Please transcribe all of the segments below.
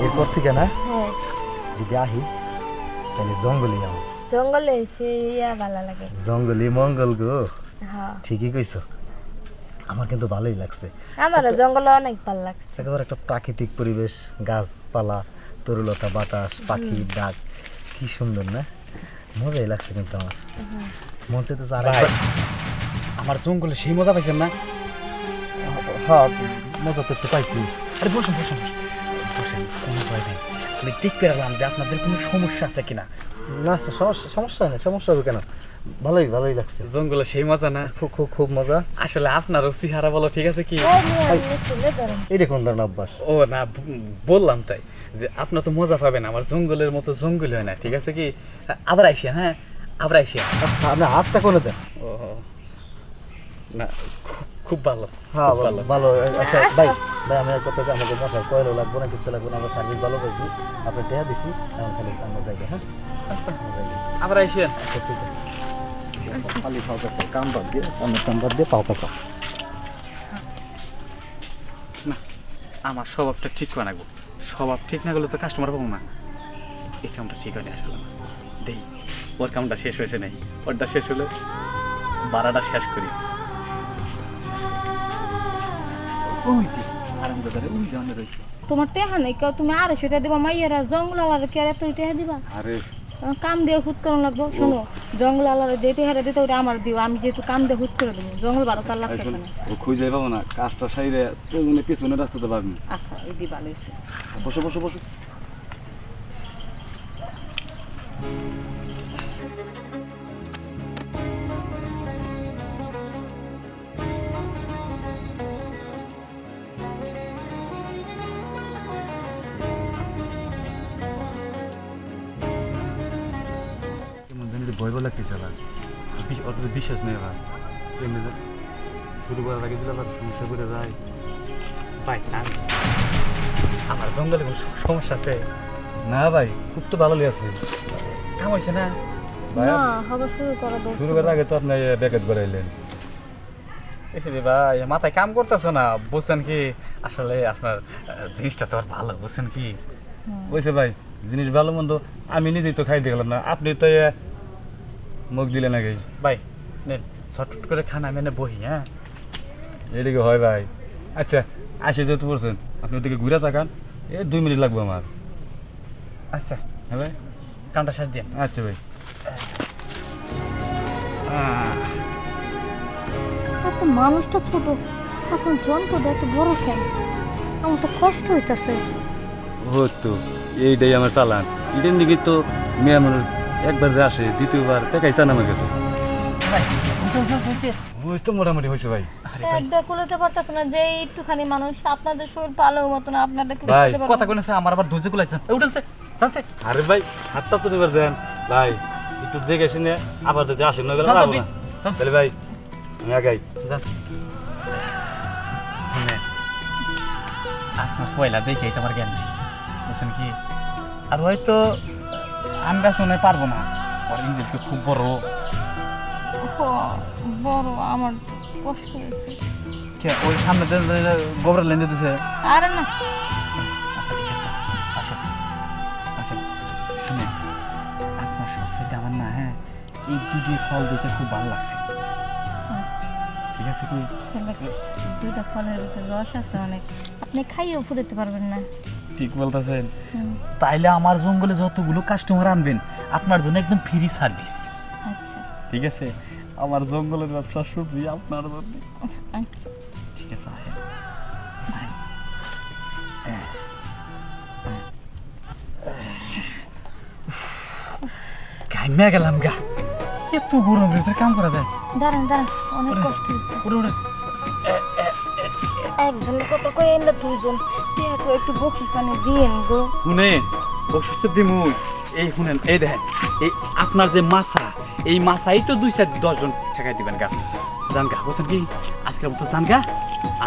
এরপর থেকে না হ্যাঁ যদি আহি তাহলে জঙ্গলে যাবো। জঙ্গলে সে ভালো লাগে। জঙ্গলে মঙ্গল গো। হ্যাঁ ঠিকই কইছো, আমার কিন্তু ভালোই লাগছে। আমারও জঙ্গলে অনেক ভালো লাগছে। একেবারে একটা প্রাকৃতিক পরিবেশ, গাছপালা, তরুলতা, বাতাস, পাখি ডাক, কি সুন্দর না, মজাই লাগছে কিন্তু আমার। মন চাইতেছে আর একবার। আমার জঙ্গলে সেই মজা পাইছেন না? হ্যাঁ, মজা তো একটু পাইছি। আরে বসুন বসুন বসেন, কোনো ভয় নেই। আমি দেখতে পেলাম যে আপনাদের কোনো সমস্যা আছে কিনা। না, সমস্যা নেই, সমস্যা হবে কেন? ভালোই ভালোই লাগছে, জঙ্গলে সেই মজা না? খুব খুব খুব মজা। আসলে আপনারও চেহারা বলো ঠিক আছে কি? এই দেখুন ধরেন অভ্যাস। ও না, বললাম তাই যে আপনার তো মজা পাবেন, আমার জঙ্গলের মতো জঙ্গল হয় না, ঠিক আছে কি? আবার আইসিয়া, হ্যাঁ আবার আইসিয়া। আপনি হাতটা করে দেন। ও না, খুব ভালো, হ্যাঁ খুব ভালো। ভালো। আচ্ছা ভাই, আমি এক কথা, আমাকে বাসায় কয়লো লাগবো না, কিছু লাগবো না, আমরা সার্ভিস ভালো পেয়েছি, আপনি টেয়া দিছি, এখন খালি আমরা যাই। হ্যাঁ আচ্ছা, আমরা যাই। আবার আইসিয়া। আচ্ছা ঠিক আছে, খালি পাও কাছে কাম বাদ দিয়ে, অনেক কাম বাদ দিয়ে পাও কাছে। না, আমার স্বভাবটা ঠিক করে রাখবো। স্বভাব ঠিক না করলে তো কাস্টমার পাবো না। এই কামটা ঠিক হয়নি আসলে না। দেই, ওর কামটা শেষ হয়েছে নাই, ওরটা শেষ হলে বারাটা শেষ করি। ওই যে আরামদাদারে ওই জন্য রয়েছে। তোমার টেহা নেই কেউ, তুমি আর সেটা দিবা মাইয়ারা জঙ্গল আলার কে আর এত টেহা দিবা? আরে কাম দিয়ে হুট করানো লাগবো। শোনো, জঙ্গল আলার যে টেহারা দিতে ওটা আমার দিও, আমি যেহেতু কাম দিয়ে হুট করে দেবো, জঙ্গল ভালো তার লাগতেছে না। ও খুঁজে পাবো না, কাজটা সাইরে পিছনে রাস্তাতে পারবি। আচ্ছা এই দি ভালো হয়েছে। বসো বসো বসো। ভয় বলে কি চালা, অত বিশ্বাস নেই আবার। শুরু করার আগে দিলে আবার সমস্যা করে যায়। ভাই না, আমার জঙ্গলে কোনো সমস্যা আছে? না ভাই, খুব তো ভালো লেগেছে। কাম হয়েছে না? না হবে শুরু করা দরকার। শুরু করার আগে তো আপনি ব্যাকেট করাইলেন। এসে ভাই মাথায় কাম করতেছে না, বুঝছেন কি? আসলে আপনার জিনিসটা তো আর ভালো, বুঝছেন কি? বুঝছে ভাই, জিনিস ভালো মন্দ আমি নিজেই তো খাইতে গেলাম না, আপনি তো মুখ দিলেন আগে। ভাই নেন ছটফট করে খানা মেনে বহি। হ্যাঁ এদিকে হয় ভাই। আচ্ছা আসে যেহেতু বলছেন, আপনি ওদিকে ঘুরে তাকান, 2 মিনিট লাগবে আমার। আচ্ছা হ্যাঁ ভাই, কামটা শেষ দিন। আচ্ছা ভাই। এত মানুষটা ছোট, এখন যন্ত্রটা এত বড় কেন? আমার তো কষ্ট হইতাছে। তো এইটাই আমার চালান। এটার দিকে তো মেয়ে মানুষ একবার যে আসে, দ্বিতীয়বার টাকাই চান আমার কাছে। ওই তো মোটামুটি হয়েছে ভাই। একটা কুলাতে পারতাছ না যে একটুখানি মানুষ, আপনাদের শরীর ভালো মতো না, আপনাদেরকে ভাই, কুলাতে কথা পারবো না। কইছে আমার আবার ধৈর্য কুলাইছে, উঠেছে জানছে। আরে ভাই, হাতটা তো এবার দেন ভাই, একটু দেখে শুনে আবার যদি আসেন না গেলে যান, পারবো যান, না। যান। তাহলে ভাই আমি আগাই। জান আপনার পয়লা দেখে তোমার জ্ঞান নেই, বুঝছেন কি? আর হয়তো আমরা শুনে পারবো না, ওর ইঞ্জিনটা খুব বড়। বড় আমার কষ্ট হয়েছে। কে ওই সামনে গোবর লেন দিতেছে? আরে না, আচ্ছা ঠিক আছে, আসেন আসেন। শুনে আপনার সবচেয়ে আমার না, হ্যাঁ এই দুটি ফল দেখে খুব ভালো লাগছে, ঠিক আছে কি? তাহলে দুইটা ফলের ভিতরে রস আছে অনেক, আপনি খাইয়েও ফুটাতে পারবেন না। ঠিক বলতেছেন। হুম, তাইলে আমার জঙ্গলে যতগুলো কাস্টমার আনবেন আপনার জন্য একদম ফ্রি সার্ভিস, আচ্ছা ঠিক আছে? আমার জঙ্গলের ব্যবসা শুরু আপনার জন্য, আচ্ছা। ঠিক আছে? ঘামে গেলাম গা, এত গরমের ভিতরে কাম করা যায়? দাঁড়ান দাঁড়ান, অনেক কষ্ট হয়েছে। ওরে ওরে, একজনের কথা কয়ে না, দুইজন একটু বকি পানি দিয়েন গো। শুনেন বসে দিমুই, এই শুনেন, এই দেখেন, এই আপনার যে মাছা, এই মাছাই তো 2-10 জন ঠেকাই দিবেন গা। জান গা, বলছেন কি? আজকের মতো জান গা।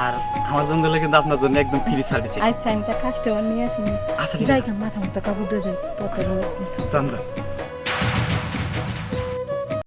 আর আমার জঙ্গলে কিন্তু আপনার জন্য একদম ফ্রি সার্ভিস। আচ্ছা আমি তা কাস্টমার নিয়ে আসুন। আচ্ছা ঠিক যাই আছে, মাথা মতো কাপড় দিয়ে যাই, জান যান।